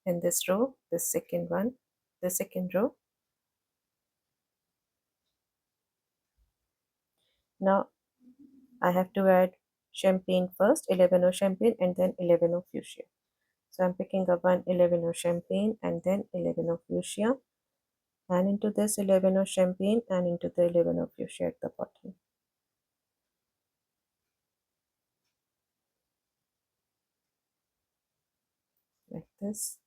A: in this row, the second one, the second row, Now I have to add champagne first, 11 champagne and then 11 fuchsia. So I'm picking up one 11 champagne and then 11 fuchsia, and into this 11 champagne and into the 11 fuchsia at the bottom. Like this.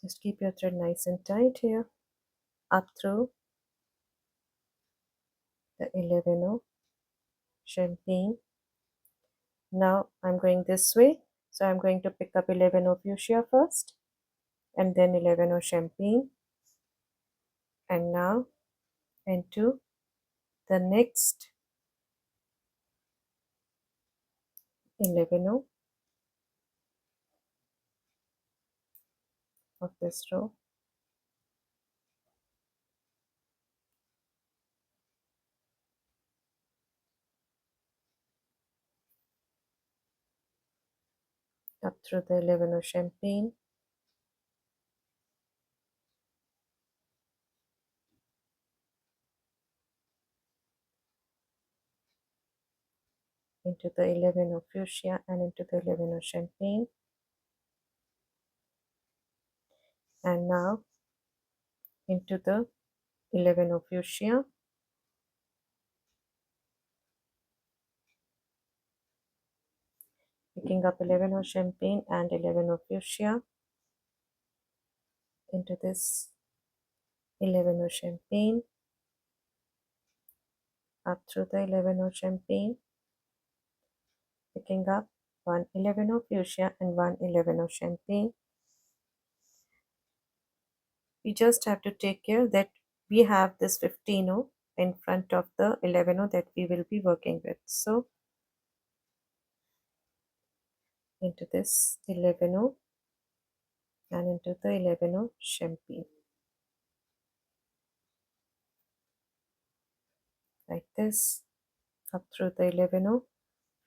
A: Just keep your thread nice and tight here, up through the 11 champagne. Now I'm going this way, so I'm going to pick up 11 fuchsia first and then 11 champagne, and now into the next 11 of this row. Up through the 11 champagne, into the 11 fuchsia and into the 11 champagne, and now into the 11 fuchsia, picking up 11 champagne and 11 fuchsia, into this 11 champagne, up through the 11 champagne, picking up one 11 fuchsia and one 11 champagne. We just have to take care that we have this 15 in front of the 11 that we will be working with. So into this 11 and into the 11 champagne, like this, up through the 11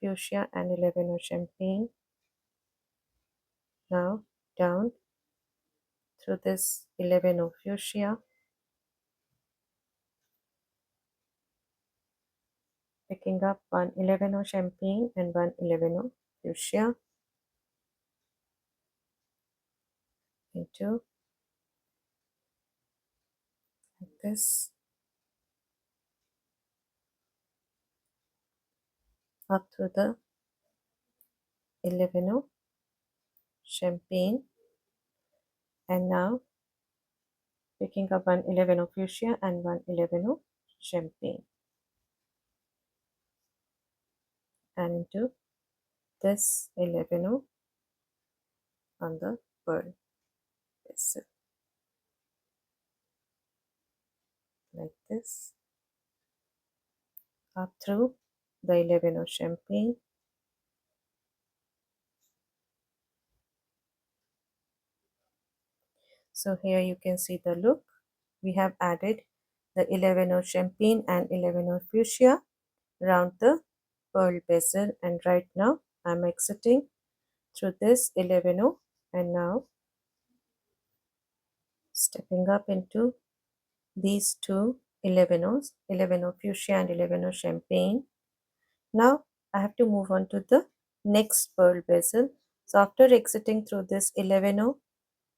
A: fuchsia and 11 champagne, now down through this 11 fuchsia, picking up one 11 champagne and one 11 fuchsia, into like this, up through the 11 champagne, and now picking up one 11 fuchsia and one 11 champagne, and into this 11 on the pearl bezel, like this, up through the 11 champagne, so here you can see the look. We have added the 11 champagne and 11 fuchsia around the pearl bezel, and right now I'm exiting through this 11 and now stepping up into these two 11s, 11 fuchsia and 11 champagne. Now I have to move on to the next pearl bezel. So after exiting through this 11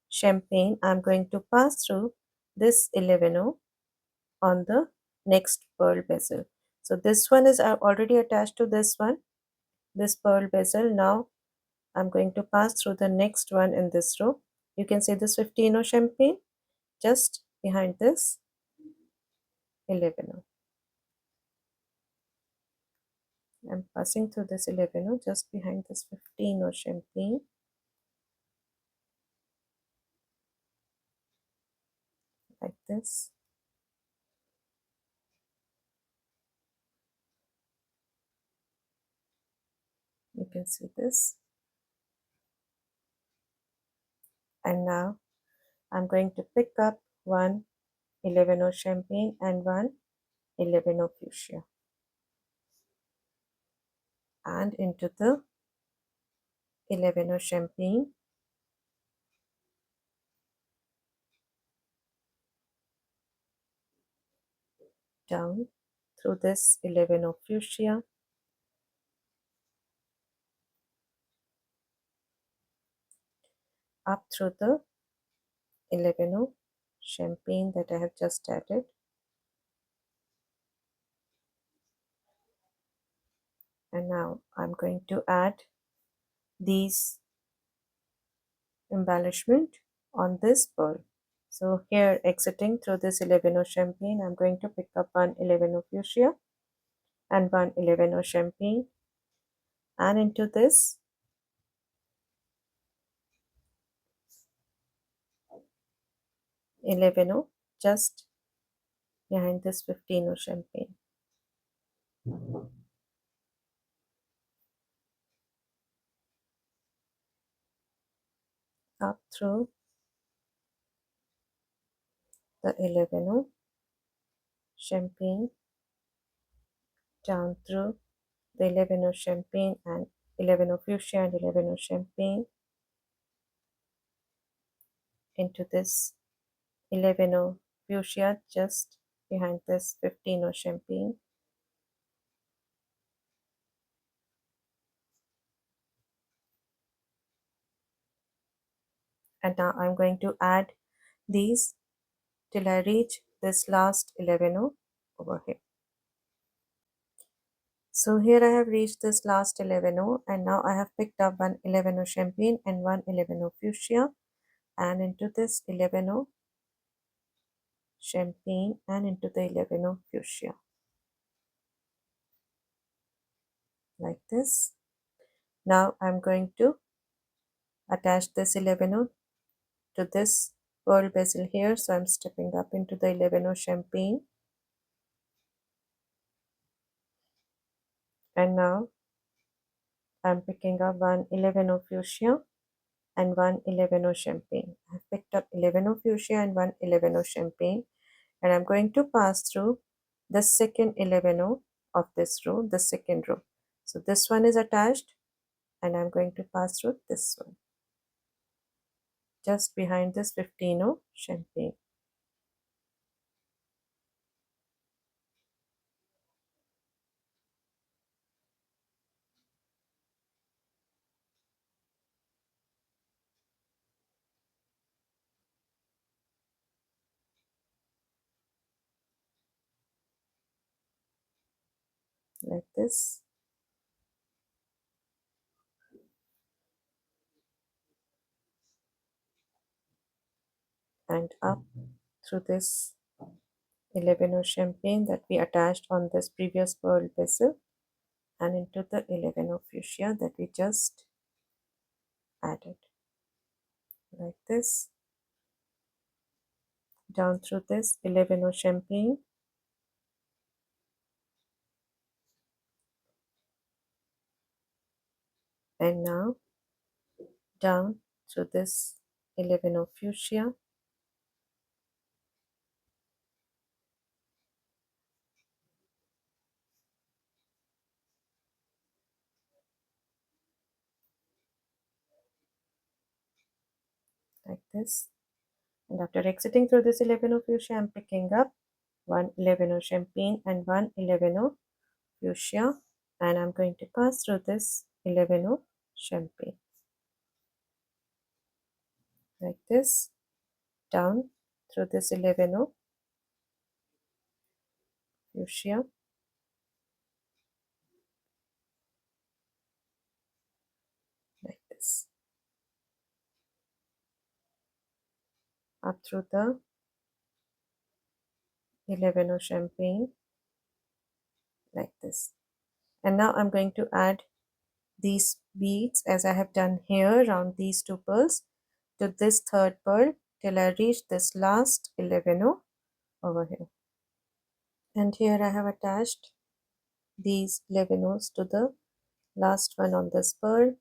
A: champagne, I'm going to pass through this 11 on the next pearl bezel. So this one is already attached to this one, this pearl bezel. Now I'm going to pass through the next one in this row. You can see this 15 champagne just behind this 11. I'm passing through this 11 just behind this 15 champagne, like this. You can see this. And now I'm going to pick up one 11 champagne and one 11 fuchsia, and into the 11 champagne, down through this 11 of fuchsia, up through the 11 of champagne that I have just added, and now I'm going to add these embellishment on this pearl. So here, exiting through this 11 of champagne, I'm going to pick up one 11 of fuchsia and one 11 of champagne, and into this 11 of, just behind this 15 of champagne, up through the 11 of champagne, down through the 11 of champagne and 11 of fuchsia and 11 of champagne, into this 11 of fuchsia just behind this 15 of champagne, and now I'm going to add these till I reach this last 11 of over here. So here I have reached this last 11 of, and now I have picked up one 11 of champagne and one 11 of fuchsia, and into this 11 of champagne and into the 11 of fuchsia, like this. Now I'm going to attach this 11 of to this pearl bezel here, so I'm stepping up into the 11 of champagne, and now I'm picking up one 11 of fuchsia and one 11 of champagne. I've picked up 11 of fuchsia and one 11 of champagne, and I'm going to pass through the second 11 of this row, the second row. So this one is attached, and I'm going to pass through this one just behind this 15 of champagne, like this, and up through this 11 of champagne that we attached on this previous pearl bezel, and into the 11 of fuchsia that we just added, like this, down through this 11 of champagne, and now down through this 11 of fuchsia, like this. And after exiting through this 11 of fuchsia, I'm picking up one 11 of champagne and one 11 of fuchsia, and I'm going to pass through this 11 of champagne, like this, down through this 11 of fuchsia, like this, up through the 11 of champagne, like this. And now I'm going to add these beads as I have done here around these two pearls to this third pearl till I reach this last 11 over here. And here I have attached these 11 to the last one on this pearl,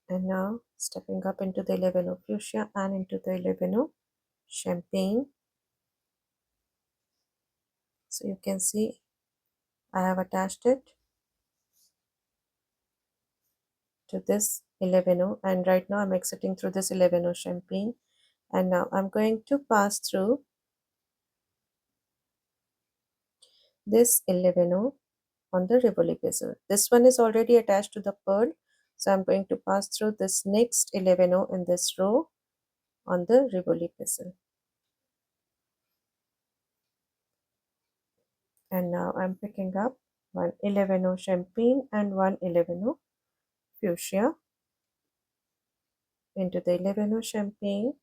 A: and now stepping up into the 11 of fuchsia and into the 11 of champagne. So you can see I have attached it to this 11 and right now I'm exiting through this 11 champagne, and now I'm going to pass through this 11 on the rivoli bezel. This one is already attached to the pearl, so I'm going to pass through this next 11 in this row on the rivoli bezel. And now I'm picking up one 11 champagne and one 11 fuchsia into the 11 champagne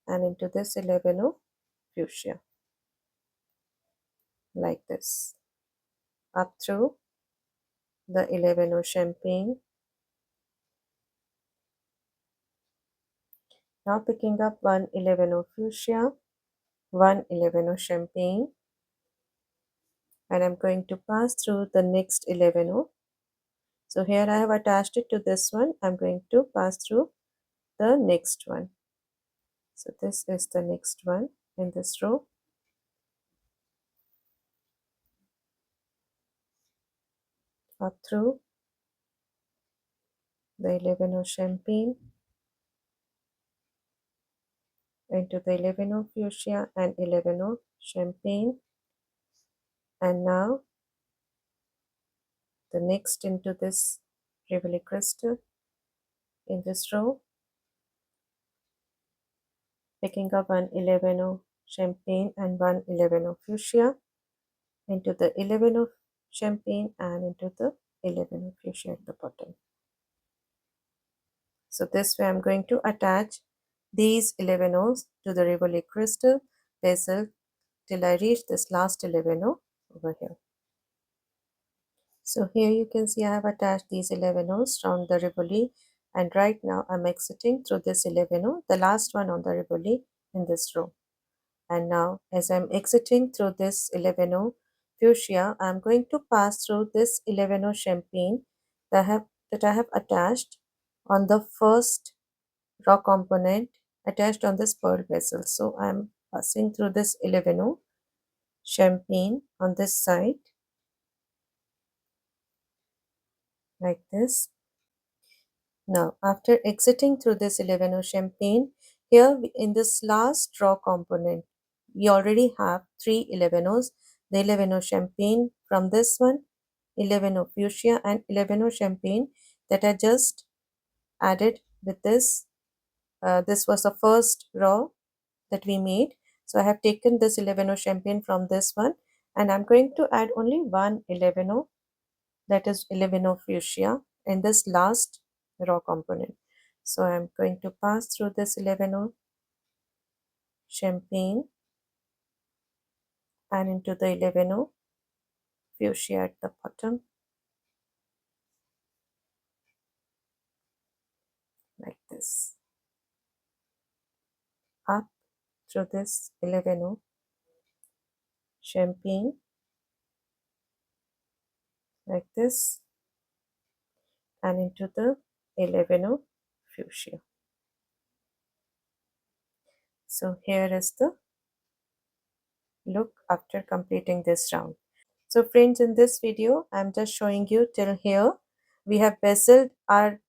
A: and into this 11 fuchsia, like this, up through the 11 champagne. Now picking up one 11 fuchsia, one 11 champagne, and I'm going to pass through the next 11. So here I have attached it to this one. I'm going to pass through the next one. So this is the next one in this row. Up through the 11 champagne into the 11 fuchsia and 11 champagne, and now the next into this rivoli crystal in this row, picking up one 11 champagne and one 11 fuchsia into the 11 champagne and into the 11 fuchsia at the bottom. So this way I'm going to attach these 11 to the rivoli crystal bezel till I reach this last 11 over here. So here you can see I have attached these 11 around the rivoli, and right now I'm exiting through this 11, the last one on the rivoli in this row. And now as I'm exiting through this 11 fuchsia, I'm going to pass through this 11 champagne that I have attached on the first raw component attached on this pearl bezel. So I'm passing through this 11 champagne on this side, like this. Now, after exiting through this 11 champagne, here in this last raw component, we already have three 11s, the 11 champagne from this one, 11 fuchsia and 11 champagne that I just added with this. This was the first raw that we made. So I have taken this 11 champagne from this one, and I'm going to add only one 11, that is 11 fuchsia, in this last raw component. So I'm going to pass through this 11 champagne and into the 11 fuchsia at the bottom, like this, up through this 11 champagne, like this, and into the 11 fuchsia. So here is the look after completing this round. So friends, in this video I'm just showing you till here. We have bezeled our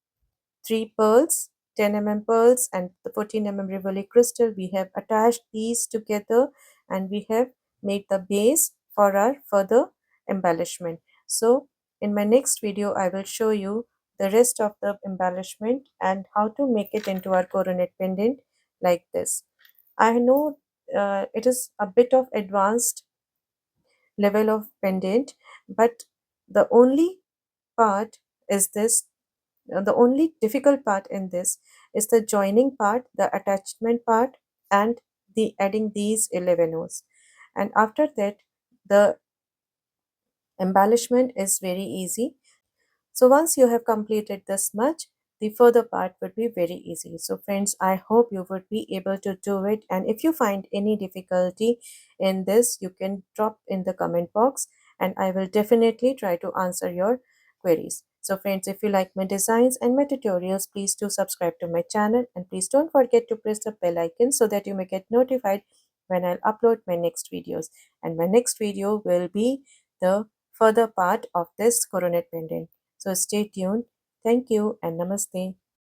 A: 3 pearls, 10 pearls and the 14 rivoli crystal. We have attached these together and we have made the base for our further embellishment. So in my next video I will show you the rest of the embellishment and how to make it into our coronet pendant like this. I know it is a bit of advanced level of pendant, but the only part is this the only difficult part in this is the joining part, the attachment part, and the adding these 11s. And after that, the embellishment is very easy. So once you have completed this much, the further part would be very easy. So friends, I hope you would be able to do it. And if you find any difficulty in this, you can drop in the comment box and I will definitely try to answer your queries. So friends, if you like my designs and my tutorials, please do subscribe to my channel and please don't forget to press the bell icon so that you may get notified when I'll upload my next videos. And my next video will be the further part of this coronet pendant. So stay tuned. Thank you and namaste.